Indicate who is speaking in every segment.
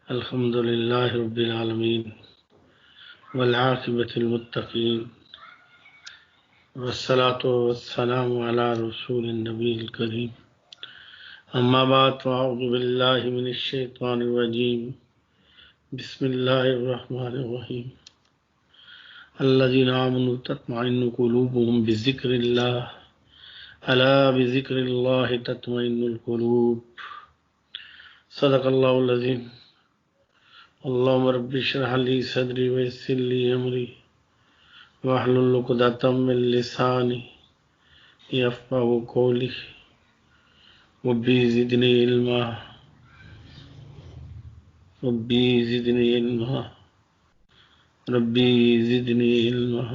Speaker 1: الحمد لله رب العالمين والعاقبة للمتقين والصلاة والسلام على رسول النبي الكريم أما بعد فأعوذ بالله من الشيطان الرجيم بسم الله الرحمن الرحيم الذين آمنوا تطمئن قلوبهم بذكر الله ألا بذكر الله تطمئن القلوب صدق الله العظيم اللهم رب اشرح لي صدري ويسر لي أمري واحلل عقدة من لساني يفقهوا قولي ربي زدني علما ربي زدني علما ربي زدني علما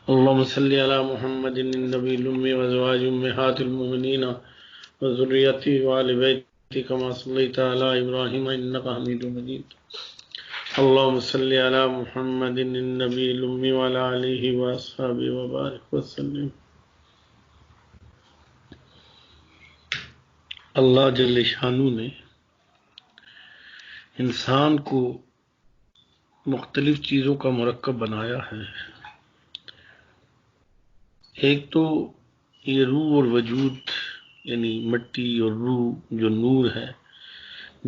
Speaker 1: اللهم صل على محمد النبي الأمي وأزواج أمهات المؤمنين وذريته وآل بيته كما صليت على إبراهيم إنك حميد مجيد اللهم صل على محمد النبي الأمي وعلى آله وأصحابه وبارك وسلم۔ اللہ جل شانہ نے انسان کو مختلف چیزوں کا مرکب بنایا ہے۔ ایک تو یہ روح اور وجود یعنی مٹی اور روح جو نور ہے،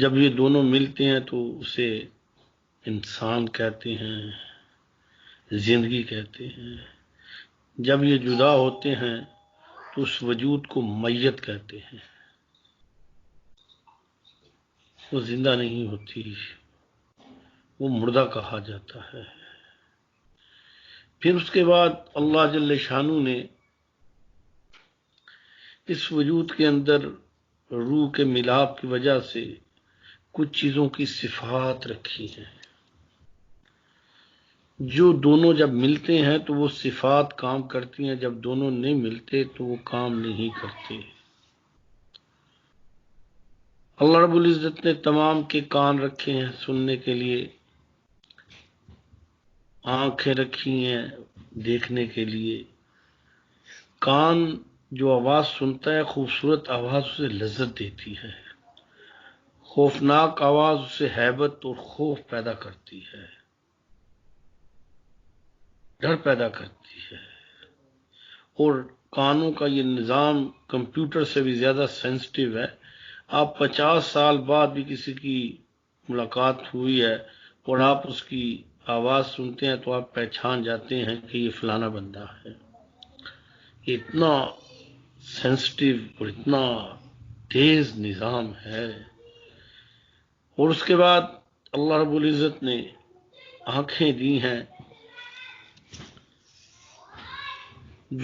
Speaker 1: جب یہ دونوں ملتے ہیں تو اسے انسان کہتے ہیں، زندگی کہتے ہیں۔ جب یہ جدا ہوتے ہیں تو اس وجود کو میت کہتے ہیں، وہ زندہ نہیں ہوتی، وہ مردہ کہا جاتا ہے۔ پھر اس کے بعد اللہ جل شانہ نے اس وجود کے اندر روح کے ملاپ کی وجہ سے کچھ چیزوں کی صفات رکھی ہیں، جو دونوں جب ملتے ہیں تو وہ صفات کام کرتی ہیں، جب دونوں نہیں ملتے تو وہ کام نہیں کرتے۔ اللہ رب العزت نے تمام کے کان رکھے ہیں سننے کے لیے، آنکھیں رکھی ہیں دیکھنے کے لیے۔ کان جو آواز سنتا ہے، خوبصورت آواز اسے لذت دیتی ہے، خوفناک آواز اسے ہیبت اور خوف پیدا کرتی ہے، ڈر پیدا کرتی ہے۔ اور کانوں کا یہ نظام کمپیوٹر سے بھی زیادہ سینسٹیو ہے۔ آپ 50 سال بعد بھی کسی کی ملاقات ہوئی ہے اور آپ اس کی آواز سنتے ہیں تو آپ پہچان جاتے ہیں کہ یہ فلانا بندہ ہے۔ یہ اتنا سینسٹیو اور اتنا تیز نظام ہے۔ اور اس کے بعد اللہ رب العزت نے آنکھیں دی ہیں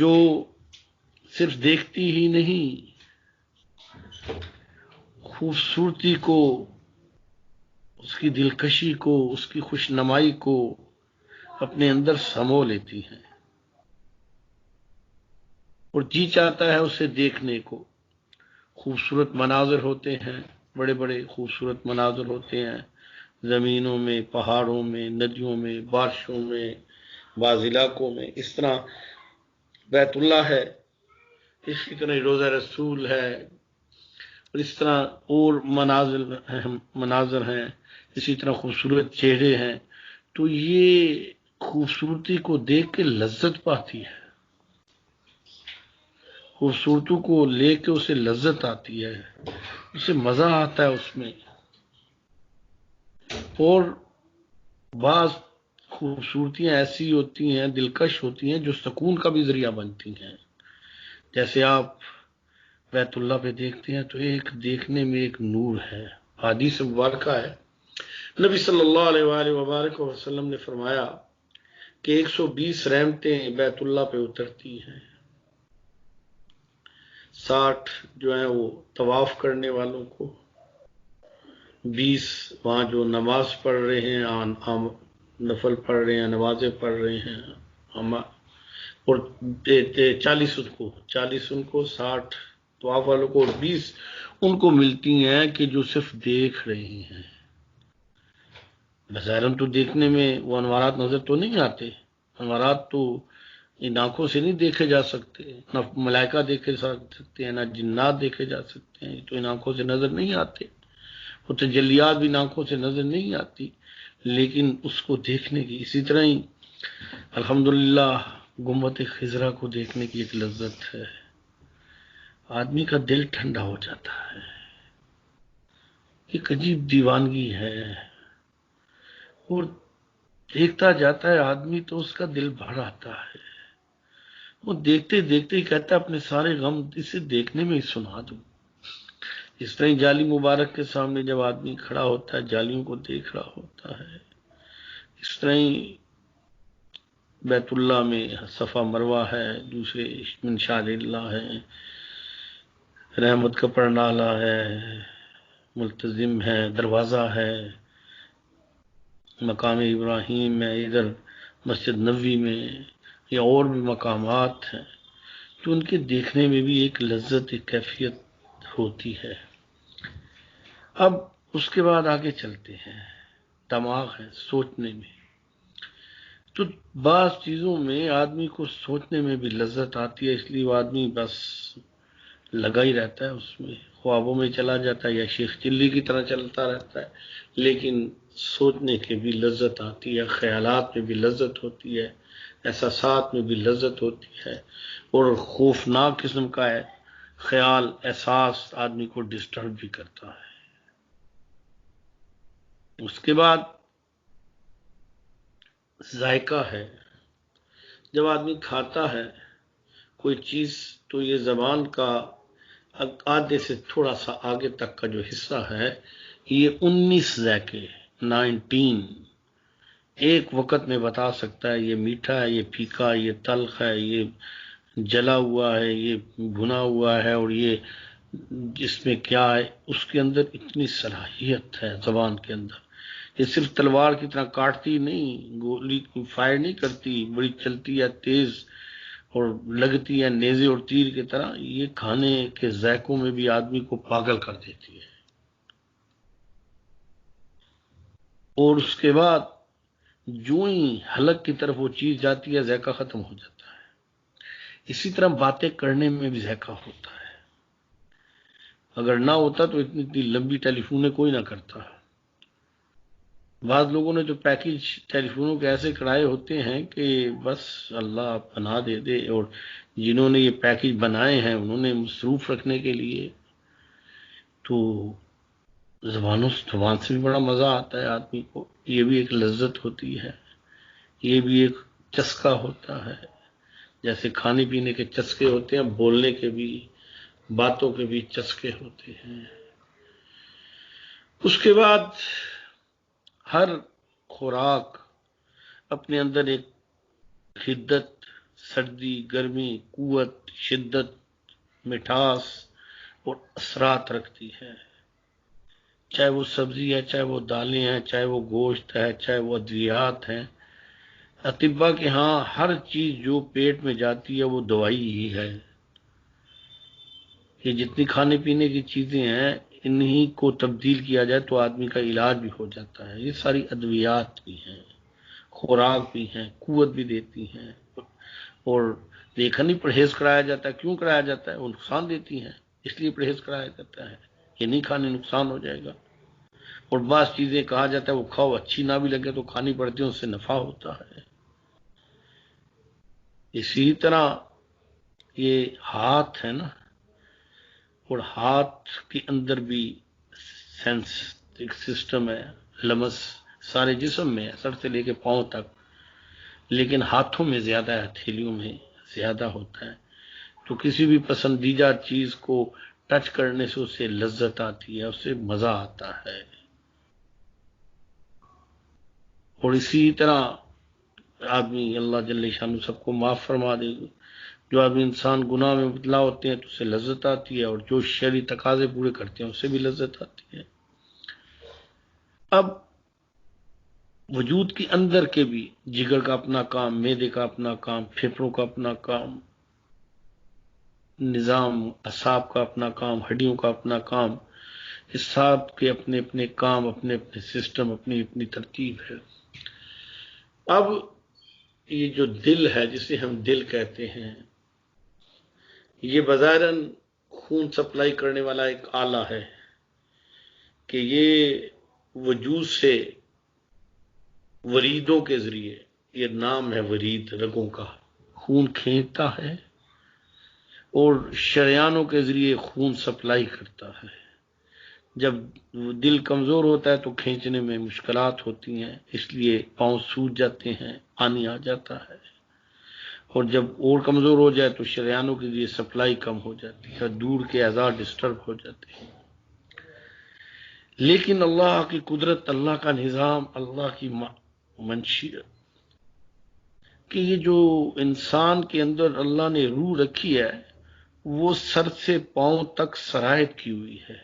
Speaker 1: جو صرف دیکھتی ہی نہیں، خوبصورتی کو، اس کی دلکشی کو، اس کی خوش نمائی کو اپنے اندر سمو لیتی ہیں اور جی چاہتا ہے اسے دیکھنے کو۔ خوبصورت مناظر ہوتے ہیں، بڑے بڑے خوبصورت مناظر ہوتے ہیں، زمینوں میں، پہاڑوں میں، ندیوں میں، بارشوں میں، بعض علاقوں میں۔ اس طرح بیت اللہ ہے، اسی طرح روضہ رسول ہے، اور اس طرح اور مناظر ہیں، اسی طرح خوبصورت چہرے ہیں۔ تو یہ خوبصورتی کو دیکھ کے لذت پاتی ہے، خوبصورتی کو لے کے اسے لذت آتی ہے، اسے مزہ آتا ہے اس میں۔ اور بعض خوبصورتیاں ایسی ہوتی ہیں، دلکش ہوتی ہیں، جو سکون کا بھی ذریعہ بنتی ہیں۔ جیسے آپ بیت اللہ پہ دیکھتے ہیں تو ایک دیکھنے میں ایک نور ہے۔ حدیث مبارکہ ہے، نبی صلی اللہ علیہ وآلہ وبارک وسلم نے فرمایا کہ 120 رحمتیں بیت اللہ پہ اترتی ہیں، 60 جو ہیں وہ طواف کرنے والوں کو، 20 وہاں جو نماز پڑھ رہے ہیں، نفل پڑھ رہے ہیں، نمازیں پڑھ رہے ہیں، اور 40 ان کو 60 طواف والوں کو، اور 20 ان کو ملتی ہیں کہ جو صرف دیکھ رہے ہیں۔ بظاہر تو دیکھنے میں وہ انوارات نظر تو نہیں آتے، انوارات تو ان آنکھوں سے نہیں دیکھے جا سکتے، نہ ملائکہ دیکھے جا سکتے ہیں، نہ جنات دیکھے جا سکتے ہیں، تو ان آنکھوں سے نظر نہیں آتے، وہ تجلیات بھی ان آنکھوں سے نظر نہیں آتی، لیکن اس کو دیکھنے کی، اسی طرح ہی الحمدللہ گنبد خضرا کو دیکھنے کی ایک لذت ہے، آدمی کا دل ٹھنڈا ہو جاتا ہے، ایک عجیب دیوانگی ہے، اور دیکھتا جاتا ہے آدمی تو اس کا دل بھر آتا ہے، وہ دیکھتے دیکھتے ہی کہتا ہے اپنے سارے غم اسے دیکھنے میں ہی سنا دوں۔ اس طرح جالی مبارک کے سامنے جب آدمی کھڑا ہوتا ہے، جالیوں کو دیکھ رہا ہوتا ہے، اس طرح ہی بیت اللہ میں صفا مروہ ہے، دوسرے من شعائر اللہ ہے، رحمت کا پرنالہ ہے، ملتزم ہے، دروازہ ہے، مقام ابراہیم ہے، ادھر مسجد نبوی میں، یا اور بھی مقامات ہیں، تو ان کے دیکھنے میں بھی ایک لذت، ایک کیفیت ہوتی ہے۔ اب اس کے بعد آگے چلتے ہیں، دماغ ہے سوچنے میں، تو بعض چیزوں میں آدمی کو سوچنے میں بھی لذت آتی ہے، اس لیے وہ آدمی بس لگا ہی رہتا ہے اس میں، خوابوں میں چلا جاتا ہے یا شیخ چلی کی طرح چلتا رہتا ہے، لیکن سوچنے کی بھی لذت آتی ہے، خیالات میں بھی لذت ہوتی ہے، احساسات میں بھی لذت ہوتی ہے، اور خوفناک قسم کا ہے خیال، احساس آدمی کو ڈسٹرب بھی کرتا ہے۔ اس کے بعد ذائقہ ہے، جب آدمی کھاتا ہے کوئی چیز تو یہ زبان کا آدھے سے تھوڑا سا آگے تک کا جو حصہ ہے، یہ 19 ذائقے، 19 ایک وقت میں بتا سکتا ہے، یہ میٹھا ہے، یہ پھیکا، یہ تلخ ہے، یہ جلا ہوا ہے، یہ بھنا ہوا ہے، اور یہ جس میں کیا ہے، اس کے اندر اتنی صلاحیت ہے زبان کے اندر، یہ صرف تلوار کی طرح کاٹتی نہیں، گولی فائر نہیں کرتی، بڑی چلتی ہے تیز اور لگتی ہے نیزے اور تیر کی طرح، یہ کھانے کے ذائقوں میں بھی آدمی کو پاگل کر دیتی ہے۔ اور اس کے بعد جو ہی حلق کی طرف وہ چیز جاتی ہے، ذائقہ ختم ہو جاتا ہے۔ اسی طرح باتیں کرنے میں بھی ذائقہ ہوتا ہے، اگر نہ ہوتا تو اتنی اتنی لمبی ٹیلی فونیں کوئی نہ کرتا۔ بعض لوگوں نے جو پیکج ٹیلی فونوں کے ایسے کڑائے ہوتے ہیں کہ بس اللہ پناہ دے دے، اور جنہوں نے یہ پیکج بنائے ہیں انہوں نے مصروف رکھنے کے لیے، تو زبان سے بھی بڑا مزہ آتا ہے آدمی کو، یہ بھی ایک لذت ہوتی ہے، یہ بھی ایک چسکا ہوتا ہے، جیسے کھانے پینے کے چسکے ہوتے ہیں، بولنے کے بھی، باتوں کے بھی چسکے ہوتے ہیں۔ اس کے بعد ہر خوراک اپنے اندر ایک حدت، سردی، گرمی، قوت، شدت، مٹھاس اور اثرات رکھتی ہے، چاہے وہ سبزی ہے، چاہے وہ دالیں ہیں، چاہے وہ گوشت ہے، چاہے وہ ادویات ہیں۔ اطباء کے ہاں ہر چیز جو پیٹ میں جاتی ہے وہ دوائی ہی ہے، یہ جتنی کھانے پینے کی چیزیں ہیں انہی کو تبدیل کیا جائے تو آدمی کا علاج بھی ہو جاتا ہے، یہ ساری ادویات بھی ہیں، خوراک بھی ہیں، قوت بھی دیتی ہیں، اور دیکھا نہیں پرہیز کرایا جاتا ہے، کیوں کرایا جاتا ہے؟ وہ نقصان دیتی ہیں اس لیے پرہیز کرایا جاتا ہے، یہ نہیں کھانے نقصان ہو جائے گا، اور بعض چیزیں کہا جاتا ہے وہ کھاؤ، اچھی نہ بھی لگے تو کھانی پڑتی ہے، اس سے نفع ہوتا ہے۔ اسی طرح یہ ہاتھ ہے نا، اور ہاتھ کے اندر بھی سینس ایک سسٹم ہے، لمس سارے جسم میں ہے، سر سے لے کے پاؤں تک، لیکن ہاتھوں میں زیادہ ہے، ہتھیلیوں میں زیادہ ہوتا ہے، تو کسی بھی پسندیدہ چیز کو ٹچ کرنے سے اسے لذت آتی ہے، اسے مزہ آتا ہے۔ اور اسی طرح آدمی، اللہ جل شانہ سب کو معاف فرما دے، جو آدمی انسان گناہ میں مبتلا ہوتے ہیں تو اسے لذت آتی ہے، اور جو شرعی تقاضے پورے کرتے ہیں اسے بھی لذت آتی ہے۔ اب وجود کے اندر کے بھی، جگر کا اپنا کام، معدے کا اپنا کام، پھیپھڑوں کا اپنا کام، نظام اعصاب کا اپنا کام، ہڈیوں کا اپنا کام، اس سب کے اپنے اپنے کام، اپنے اپنے سسٹم، اپنی اپنی ترتیب ہے۔ اب یہ جو دل ہے جسے ہم دل کہتے ہیں، یہ بظاہراً خون سپلائی کرنے والا ایک آلہ ہے کہ یہ وجود سے وریدوں کے ذریعے، یہ نام ہے ورید، رگوں کا خون کھینچتا ہے اور شریانوں کے ذریعے خون سپلائی کرتا ہے۔ جب دل کمزور ہوتا ہے تو کھینچنے میں مشکلات ہوتی ہیں، اس لیے پاؤں سوج جاتے ہیں، پانی آ جاتا ہے، اور جب اور کمزور ہو جائے تو شریانوں کے لیے سپلائی کم ہو جاتی ہے، دور کے اعضاء ڈسٹرب ہو جاتے ہیں۔ لیکن اللہ کی قدرت، اللہ کا نظام، اللہ کی منشیت کہ یہ جو انسان کے اندر اللہ نے روح رکھی ہے وہ سر سے پاؤں تک سرایت کی ہوئی ہے،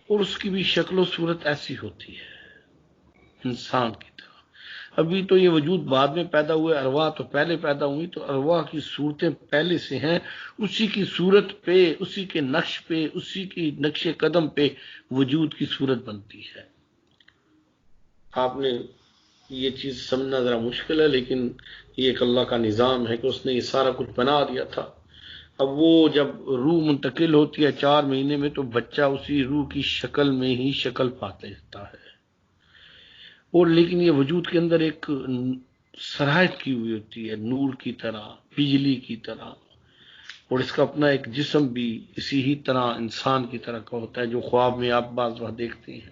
Speaker 1: اور اس کی بھی شکل و صورت ایسی ہوتی ہے انسان کی طرح۔ ابھی تو یہ وجود بعد میں پیدا ہوئے، ارواح تو پہلے پیدا ہوئی، تو ارواح کی صورتیں پہلے سے ہیں، اسی کی صورت پہ، اسی کے نقش پہ، اسی کی نقش قدم پہ وجود کی صورت بنتی ہے۔ آپ نے یہ چیز سمجھنا ذرا مشکل ہے، لیکن یہ ایک اللہ کا نظام ہے کہ اس نے یہ سارا کچھ بنا دیا تھا۔ اب وہ جب روح منتقل ہوتی ہے 4 مہینے میں، تو بچہ اسی روح کی شکل میں ہی شکل پاتے رہتا ہے، اور لیکن یہ وجود کے اندر ایک سرایت کی ہوئی ہوتی ہے، نور کی طرح، بجلی کی طرح، اور اس کا اپنا ایک جسم بھی اسی ہی طرح انسان کی طرح کا ہوتا ہے، جو خواب میں آپ بعض وقت دیکھتے ہیں۔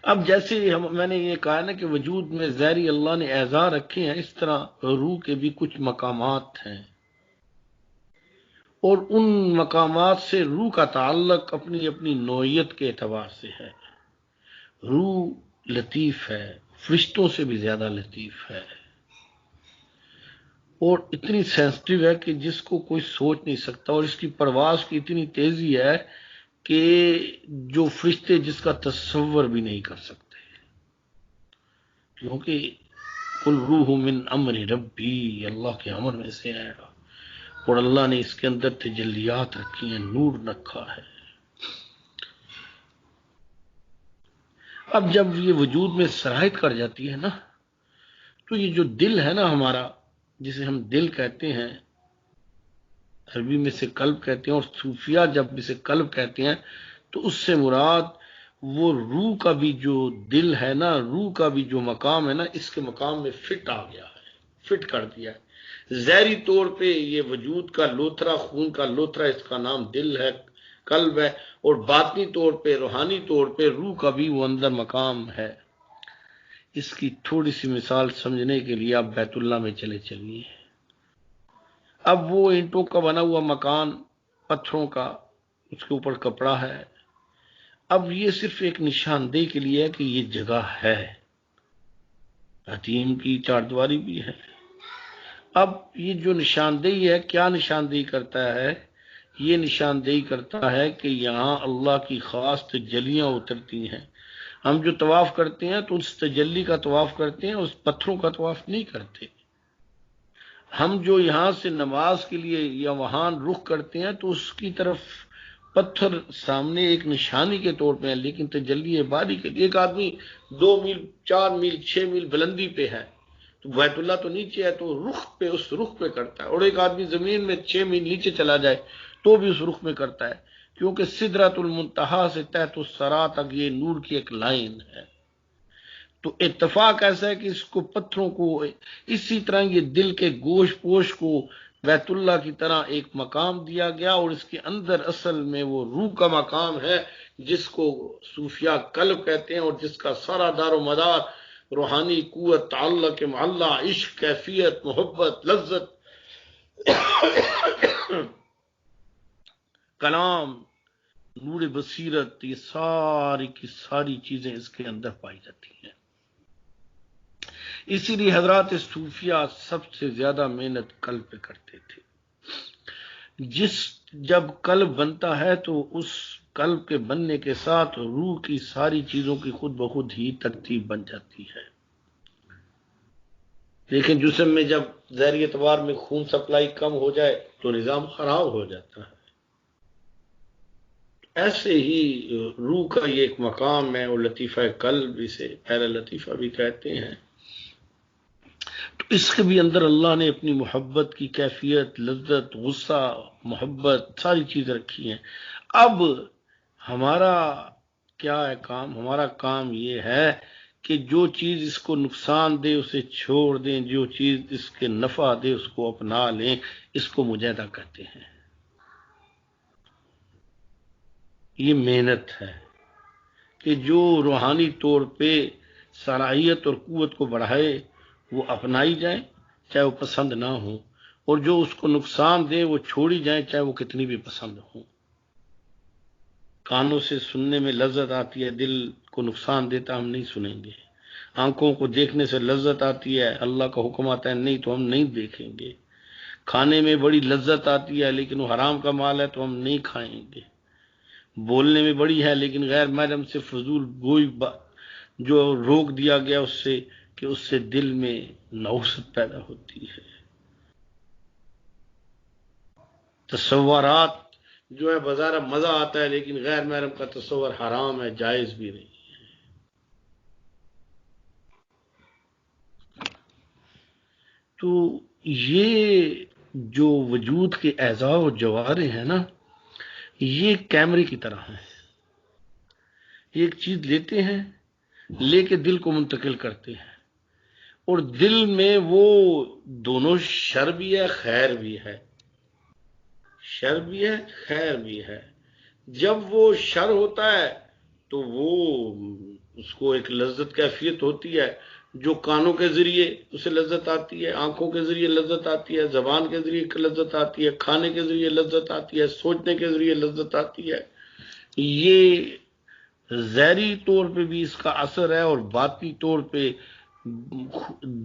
Speaker 1: اب جیسے میں نے یہ کہا نا کہ وجود میں ظاہری اللہ نے اعضاء رکھے ہیں، اس طرح روح کے بھی کچھ مقامات ہیں، اور ان مقامات سے روح کا تعلق اپنی اپنی نوعیت کے اعتبار سے ہے۔ روح لطیف ہے، فرشتوں سے بھی زیادہ لطیف ہے، اور اتنی سینسٹیو ہے کہ جس کو کوئی سوچ نہیں سکتا، اور اس کی پرواز کی اتنی تیزی ہے کہ جو فرشتے جس کا تصور بھی نہیں کر سکتے، کیونکہ کل روح من امر ربی، اللہ کے امر میں سے آئے گا، اور اللہ نے اس کے اندر تجلیات رکھی ہیں، نور رکھا ہے۔ اب جب یہ وجود میں سرایت کر جاتی ہے نا، تو یہ جو دل ہے نا ہمارا، جسے ہم دل کہتے ہیں، عربی میں سے قلب کہتے ہیں، اور صوفیہ جب اسے قلب کہتے ہیں تو اس سے مراد وہ روح کا بھی جو دل ہے نا، روح کا بھی جو مقام ہے نا، اس کے مقام میں فٹ آ گیا ہے، فٹ کر دیا ہے۔ ظاہری طور پہ یہ وجود کا لوتھرا، خون کا لوتھرا، اس کا نام دل ہے، قلب ہے، اور باطنی طور پہ، روحانی طور پہ روح کا بھی وہ اندر مقام ہے۔ اس کی تھوڑی سی مثال سمجھنے کے لیے آپ بیت اللہ میں چلے چلیے۔ اب وہ اینٹوں کا بنا ہوا مکان، پتھروں کا، اس کے اوپر کپڑا ہے، اب یہ صرف ایک نشاندہی کے لیے ہے کہ یہ جگہ ہے، حتیم کی چار دیواری بھی ہے۔ اب یہ جو نشاندہی ہے، کیا نشاندہی کرتا ہے؟ یہ نشاندہی کرتا ہے کہ یہاں اللہ کی خاص تجلیاں اترتی ہیں۔ ہم جو طواف کرتے ہیں تو اس تجلی کا طواف کرتے ہیں، اس پتھروں کا طواف نہیں کرتے۔ ہم جو یہاں سے نماز کے لیے یا وہاں رخ کرتے ہیں تو اس کی طرف پتھر سامنے ایک نشانی کے طور پہ ہے، لیکن تجلی باری کے لیے ایک آدمی 2 میل، 4 میل، 6 میل بلندی پہ ہے تو بیت اللہ تو نیچے ہے، تو رخ پہ، اس رخ پہ کرتا ہے، اور ایک آدمی زمین میں 6 میل نیچے چلا جائے تو بھی اس رخ میں کرتا ہے، کیونکہ سدرۃ المنتہا سے تحت الثری تک یہ نور کی ایک لائن ہے۔ تو اتفاق ایسا ہے کہ اس کو پتھروں کو، اسی طرح یہ دل کے گوشت پوش کو بیت اللہ کی طرح ایک مقام دیا گیا، اور اس کے اندر اصل میں وہ روح کا مقام ہے جس کو صوفیہ قلب کہتے ہیں، اور جس کا سارا دار و مدار روحانی قوت، تعلق معلّہ، عشق، کیفیت، محبت، لذت، کلام، نور بصیرت، یہ ساری کی ساری چیزیں اس کے اندر پائی جاتی ہیں۔ اسی لیے حضرات صوفیہ سب سے زیادہ محنت قلب پہ کرتے تھے۔ جب قلب بنتا ہے تو اس قلب کے بننے کے ساتھ روح کی ساری چیزوں کی خود بخود ہی ترتیب بن جاتی ہے۔ لیکن جسم میں جب ظاہری اعتبار میں خون سپلائی کم ہو جائے تو نظام خراب ہو جاتا ہے۔ ایسے ہی روح کا یہ ایک مقام ہے، اور لطیفہ قلب، اسے پہلا لطیفہ بھی کہتے ہیں، اس کے بھی اندر اللہ نے اپنی محبت کی کیفیت، لذت، غصہ، محبت، ساری چیزیں رکھی ہیں۔ اب ہمارا کیا ہے کام؟ ہمارا کام یہ ہے کہ جو چیز اس کو نقصان دے اسے چھوڑ دیں، جو چیز اس کے نفع دے اس کو اپنا لیں۔ اس کو مجاہدہ کہتے ہیں۔ یہ محنت ہے کہ جو روحانی طور پہ صلاحیت اور قوت کو بڑھائے وہ اپنائی جائیں، چاہے وہ پسند نہ ہو، اور جو اس کو نقصان دے وہ چھوڑی جائیں، چاہے وہ کتنی بھی پسند ہو۔ کانوں سے سننے میں لذت آتی ہے، دل کو نقصان دیتا ہم نہیں سنیں گے۔ آنکھوں کو دیکھنے سے لذت آتی ہے، اللہ کا حکم آتا ہے نہیں تو ہم نہیں دیکھیں گے۔ کھانے میں بڑی لذت آتی ہے لیکن وہ حرام کا مال ہے تو ہم نہیں کھائیں گے۔ بولنے میں بڑی ہے لیکن غیر محرم سے فضول گوئی جو روک دیا گیا اس سے، کہ اس سے دل میں نوست پیدا ہوتی ہے۔ تصورات جو ہے بظاہر مزہ آتا ہے لیکن غیر محرم کا تصور حرام ہے، جائز بھی نہیں۔ تو یہ جو وجود کے اعضاء و جوارے ہیں نا، یہ کیمرے کی طرح ہیں۔ ایک چیز لیتے ہیں، لے کے دل کو منتقل کرتے ہیں، اور دل میں وہ دونوں شر بھی ہے خیر بھی ہے، شر بھی ہے خیر بھی ہے۔ جب وہ شر ہوتا ہے تو وہ اس کو ایک لذت کیفیت ہوتی ہے، جو کانوں کے ذریعے اسے لذت آتی ہے، آنکھوں کے ذریعے لذت آتی ہے، زبان کے ذریعے لذت آتی ہے، کھانے کے ذریعے لذت آتی ہے، سوچنے کے ذریعے لذت آتی ہے۔ یہ ظاہری طور پہ بھی اس کا اثر ہے اور باطنی طور پہ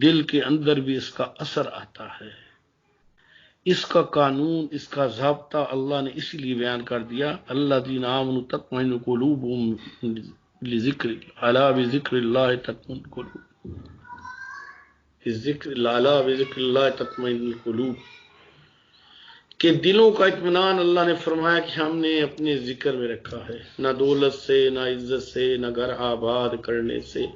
Speaker 1: دل کے اندر بھی اس کا اثر آتا ہے۔ اس کا قانون، اس کا ضابطہ اللہ نے اسی لیے بیان کر دیا، الذین آمنوا تطمئن قلوبهم لذکر الا بذکر اللہ تطمئن القلوب، الا بذکر اللہ تطمئن القلوب، کہ دلوں کا اطمینان اللہ نے فرمایا کہ ہم نے اپنے ذکر میں رکھا ہے، نہ دولت سے، نہ عزت سے، نہ گھر آباد کرنے سے،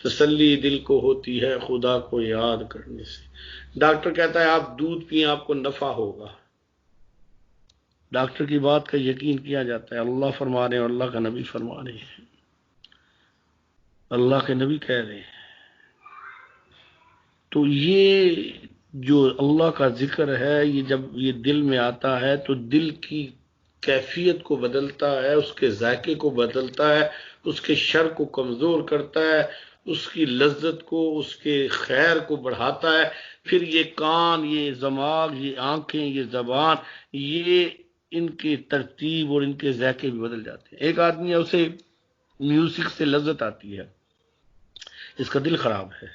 Speaker 1: تسلی دل کو ہوتی ہے خدا کو یاد کرنے سے۔ ڈاکٹر کہتا ہے آپ دودھ پئیں آپ کو نفع ہوگا، ڈاکٹر کی بات کا یقین کیا جاتا ہے، اللہ فرما رہے ہیں اور اللہ کا نبی فرما رہے ہیں، اللہ کے نبی کہہ رہے ہیں۔ تو یہ جو اللہ کا ذکر ہے، یہ جب یہ دل میں آتا ہے تو دل کی کیفیت کو بدلتا ہے، اس کے ذائقے کو بدلتا ہے، اس کے شر کو کمزور کرتا ہے، اس کی لذت کو، اس کے خیر کو بڑھاتا ہے۔ پھر یہ کان، یہ دماغ، یہ آنکھیں، یہ زبان، یہ ان کی ترتیب اور ان کے ذائقے بھی بدل جاتے ہیں۔ ایک آدمی ہے اسے میوزک سے لذت آتی ہے، اس کا دل خراب ہے۔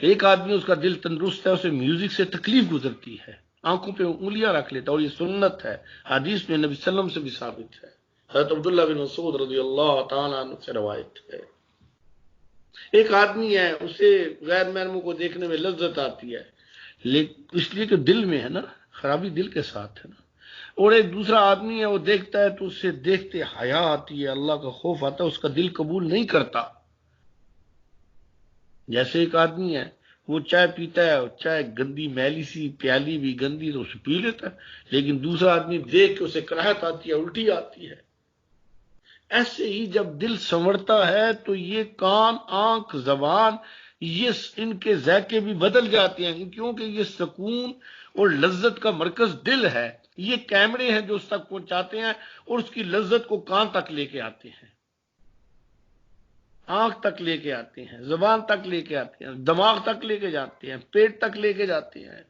Speaker 1: ایک آدمی اس کا دل تندرست ہے، اسے میوزک سے تکلیف گزرتی ہے، آنکھوں پہ انگلیاں رکھ لیتا ہے، اور یہ سنت ہے، حدیث میں نبی صلی اللہ علیہ وسلم سے بھی ثابت ہے، حضرت عبداللہ بن مسعود رضی اللہ تعالیٰ عنہ سے روایت ہے۔ ایک آدمی ہے اسے غیر محرموں کو دیکھنے میں لذت آتی ہے، لیکن اس لیے کہ دل میں ہے نا، خرابی دل کے ساتھ ہے نا۔ اور ایک دوسرا آدمی ہے وہ دیکھتا ہے تو اسے دیکھتے حیا آتی ہے، اللہ کا خوف آتا ہے، اس کا دل قبول نہیں کرتا۔ جیسے ایک آدمی ہے وہ چائے پیتا ہے، چائے گندی میلی سی پیالی بھی گندی تو اسے پی لیتا ہے، لیکن دوسرا آدمی دیکھ کے اسے کراہت آتی ہے، الٹی آتی ہے۔ ایسے ہی جب دل سنورتا ہے تو یہ کان، آنکھ، زبان، یہ ان کے ذائقے بھی بدل جاتے ہیں، کیونکہ یہ سکون اور لذت کا مرکز دل ہے۔ یہ کیمرے ہیں جو اس تک پہنچاتے ہیں اور اس کی لذت کو کان تک لے کے آتے ہیں، آنکھ تک لے کے آتے ہیں، زبان تک لے کے آتے ہیں، دماغ تک لے کے جاتے ہیں، پیٹ تک لے کے جاتے ہیں،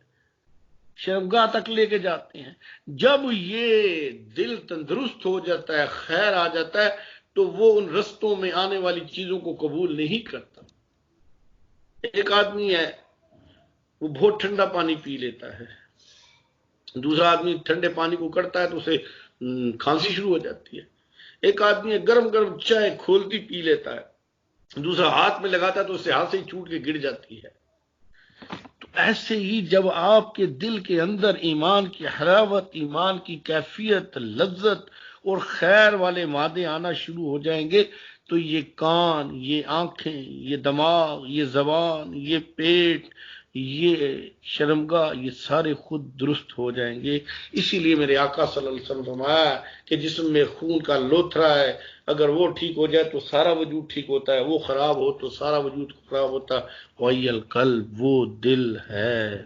Speaker 1: شرمگاہ تک لے کے جاتے ہیں۔ جب یہ دل تندرست ہو جاتا ہے، خیر آ جاتا ہے، تو وہ ان رستوں میں آنے والی چیزوں کو قبول نہیں کرتا۔ ایک آدمی ہے وہ بہت ٹھنڈا پانی پی لیتا ہے، دوسرا آدمی ٹھنڈے پانی کو کرتا ہے تو اسے کھانسی شروع ہو جاتی ہے۔ ایک آدمی ہے گرم گرم چائے کھولتی پی لیتا ہے، دوسرا ہاتھ میں لگاتا ہے تو اسے ہاتھ سے ہی چھوٹ کے گر جاتی ہے۔ تو ایسے ہی جب آپ کے دل کے اندر ایمان کی حلاوت، ایمان کی کیفیت، لذت اور خیر والے مادے آنا شروع ہو جائیں گے تو یہ کان، یہ آنکھیں، یہ دماغ، یہ زبان، یہ پیٹ، یہ شرمگاہ، یہ سارے خود درست ہو جائیں گے۔ اسی لیے میرے آقا صلی اللہ علیہ وسلم فرمایا کہ جسم میں خون کا لوتھڑا ہے، اگر وہ ٹھیک ہو جائے تو سارا وجود ٹھیک ہوتا ہے، وہ خراب ہو تو سارا وجود خراب ہوتا ہے۔ وہی القلب، وہ دل ہے۔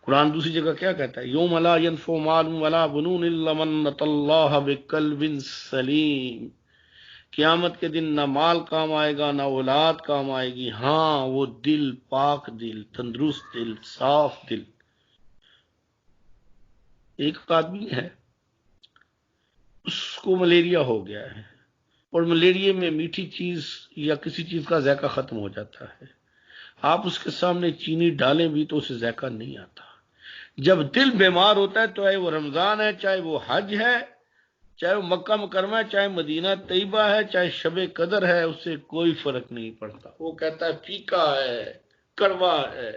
Speaker 1: قرآن دوسری جگہ کیا کہتا ہے؟ یوم لا ينفع مال ولا بنون الا من اتى الله بقلب سلیم۔ قیامت کے دن نہ مال کام آئے گا، نہ اولاد کام آئے گی، ہاں وہ دل، پاک دل، تندرست دل، صاف دل۔ ایک آدمی ہے، اس کو ملیریا ہو گیا ہے، اور ملیریا میں میٹھی چیز یا کسی چیز کا ذائقہ ختم ہو جاتا ہے، آپ اس کے سامنے چینی ڈالیں بھی تو اسے ذائقہ نہیں آتا۔ جب دل بیمار ہوتا ہے، تو چاہے وہ رمضان ہے، چاہے وہ حج ہے، چاہے وہ مکہ مکرمہ ہے، چاہے مدینہ طیبہ ہے، چاہے شب قدر ہے، اس سے کوئی فرق نہیں پڑتا۔ وہ کہتا ہے پھیکا ہے، کڑوا ہے،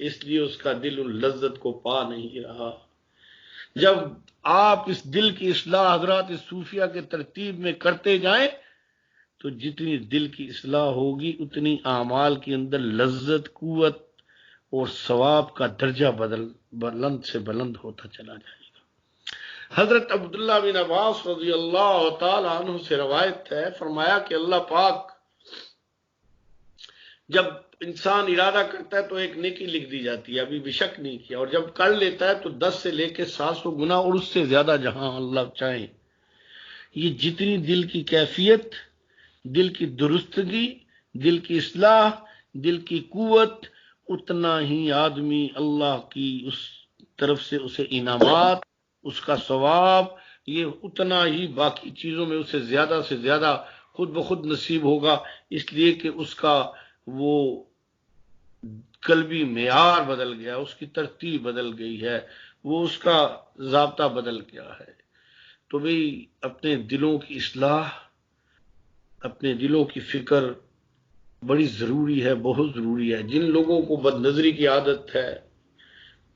Speaker 1: اس لیے اس کا دل ان لذت کو پا نہیں رہا۔ جب آپ اس دل کی اصلاح حضرات صوفیہ کے ترتیب میں کرتے جائیں، تو جتنی دل کی اصلاح ہوگی اتنی اعمال کے اندر لذت، قوت اور ثواب کا درجہ بلند سے بلند ہوتا چلا جائے گا۔ حضرت عبداللہ بن عباس رضی اللہ تعالی عنہ سے روایت ہے، فرمایا کہ اللہ پاک جب انسان ارادہ کرتا ہے تو ایک نیکی لکھ دی جاتی ہے، ابھی بھی شک نہیں کیا، اور جب کر لیتا ہے تو 10 سے لے کے 700 گنا اور اس سے زیادہ جہاں اللہ چاہے۔ یہ جتنی دل کی کیفیت، دل کی درستگی، دل کی اصلاح، دل کی قوت، اتنا ہی آدمی اللہ کی اس طرف سے اسے انعامات، اس کا ثواب، یہ اتنا ہی باقی چیزوں میں اسے زیادہ سے زیادہ خود بخود نصیب ہوگا، اس لیے کہ اس کا وہ قلبی معیار بدل گیا، اس کی ترتیب بدل گئی ہے، وہ اس کا ضابطہ بدل گیا ہے۔ تو بھئی اپنے دلوں کی اصلاح، اپنے دلوں کی فکر بڑی ضروری ہے، بہت ضروری ہے۔ جن لوگوں کو بد نظری کی عادت ہے،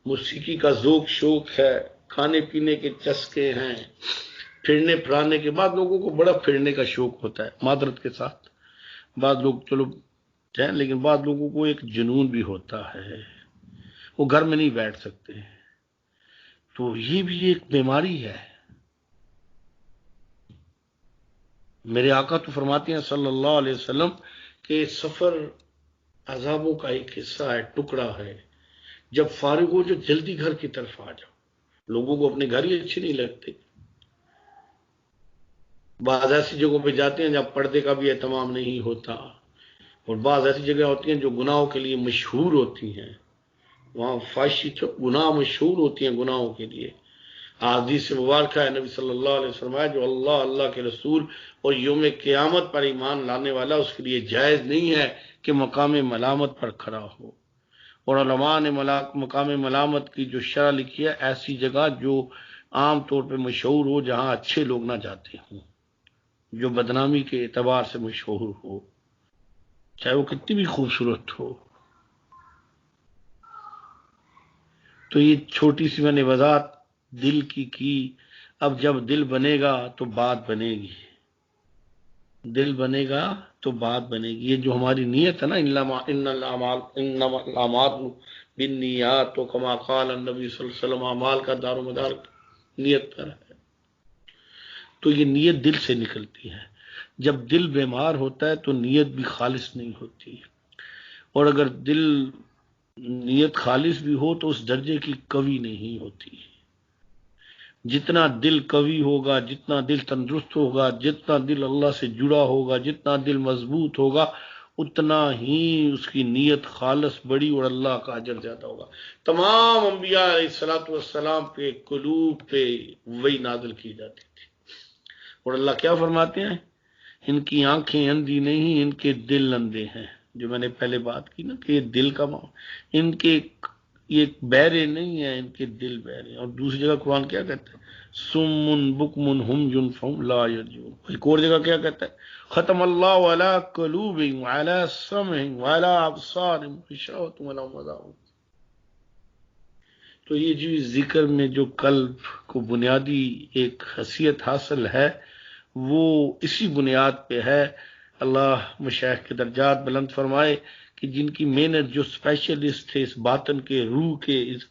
Speaker 1: موسیقی کا ذوق شوق ہے، کھانے پینے کے چسکے ہیں، پھرنے پھرانے کے، بعد لوگوں کو بڑا پھرنے کا شوق ہوتا ہے، معذرت کے ساتھ بعض لوگ چلو ہیں، لیکن بعض لوگوں کو ایک جنون بھی ہوتا ہے، وہ گھر میں نہیں بیٹھ سکتے، تو یہ بھی ایک بیماری ہے۔ میرے آقا تو فرماتے ہیں صلی اللہ علیہ وسلم کہ سفر عذابوں کا ایک حصہ ہے، ٹکڑا ہے، جب فارغ ہو جو جلدی گھر کی طرف آ جاؤ۔ لوگوں کو اپنے گھر ہی اچھے نہیں لگتے، بعض ایسی جگہوں پہ جاتے ہیں جب پردے کا بھی اہتمام نہیں ہوتا، اور بعض ایسی جگہ ہوتی ہیں جو گناہوں کے لیے مشہور ہوتی ہیں، وہاں فحشی گناہ مشہور ہوتی ہیں گناہوں کے لیے۔ حدیث مبارکہ ہے، نبی صلی اللہ علیہ وسلم فرمایا جو اللہ کے رسول اور یوم قیامت پر ایمان لانے والا، اس کے لیے جائز نہیں ہے کہ مقام ملامت پر کھڑا ہو۔ اور علماء نے مقام ملامت کی جو شرح لکھی ہے، ایسی جگہ جو عام طور پہ مشہور ہو، جہاں اچھے لوگ نہ جاتے ہوں، جو بدنامی کے اعتبار سے مشہور ہو، چاہے وہ کتنی بھی خوبصورت ہو۔ تو یہ چھوٹی سی میں نے وضاحت دل کی۔ اب جب دل بنے گا تو بات بنے گی، دل بنے گا تو بات بنے گی۔ یہ جو ہماری نیت ہے نا، انما الاعمال بالنیات، تو کما قال النبی صلی اللہ علیہ وسلم، اعمال کا دار و مدار نیت پر ہے، تو یہ نیت دل سے نکلتی ہے۔ جب دل بیمار ہوتا ہے تو نیت بھی خالص نہیں ہوتی، اور اگر دل نیت خالص بھی ہو تو اس درجے کی قوی نہیں ہوتی۔ جتنا دل قوی ہوگا، جتنا دل تندرست ہوگا، جتنا دل اللہ سے جڑا ہوگا، جتنا دل مضبوط ہوگا، اتنا ہی اس کی نیت خالص بڑی اور اللہ کا اجر زیادہ ہوگا۔ تمام انبیاء علیہ الصلوۃ والسلام پہ قلوب پہ وہی نازل کی جاتی تھی، اور اللہ کیا فرماتے ہیں؟ ان کی آنکھیں اندھی نہیں، ان کے دل اندھے ہیں۔ جو میں نے پہلے بات کی نا کہ یہ دل کا ان کے یہ بہرے نہیں ہیں، ان کے دل بہرے ہیں۔ اور دوسری جگہ قرآن کیا کہتا ہے؟ سم بکم ہم فہم لا یرجعون۔ ایک اور جگہ کیا کہتا ہے؟ ختم اللہ علی قلوبہم وعلی سمعہم وعلی ابصارہم غشاوۃ ولہم عذاب۔ تو یہ جو ذکر میں جو قلب کو بنیادی ایک حیثیت حاصل ہے، وہ اسی بنیاد پہ ہے۔ اللہ مشائخ کے درجات بلند فرمائے کہ جن کی محنت، جو اسپیشلسٹ تھے اس باطن کے، روح کے، اس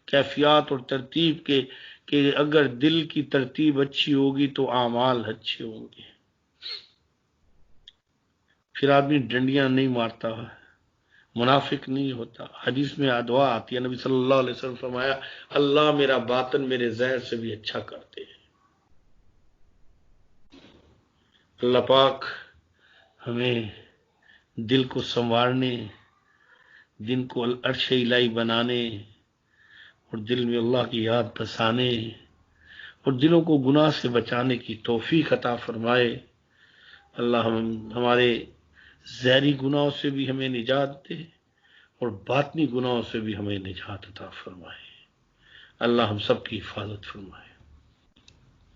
Speaker 1: کیفیات اور ترتیب کے، کہ اگر دل کی ترتیب اچھی ہوگی تو اعمال اچھے ہوں گے، پھر آدمی ڈنڈیاں نہیں مارتا، منافق نہیں ہوتا۔ حدیث میں دعا آتی ہے، نبی صلی اللہ علیہ وسلم فرمایا اللہ میرا باطن میرے ظاہر سے بھی اچھا کرتے ہیں۔ اللہ پاک ہمیں دل کو سنوارنے، دل کو عرش الہی بنانے، اور دل میں اللہ کی یاد بسانے، اور دلوں کو گناہ سے بچانے کی توفیق عطا فرمائے۔ اللہ ہمارے ظاہری گناہوں سے بھی ہمیں نجات دے، اور باطنی گناہوں سے بھی ہمیں نجات عطا فرمائے۔ اللہ ہم سب کی حفاظت فرمائے۔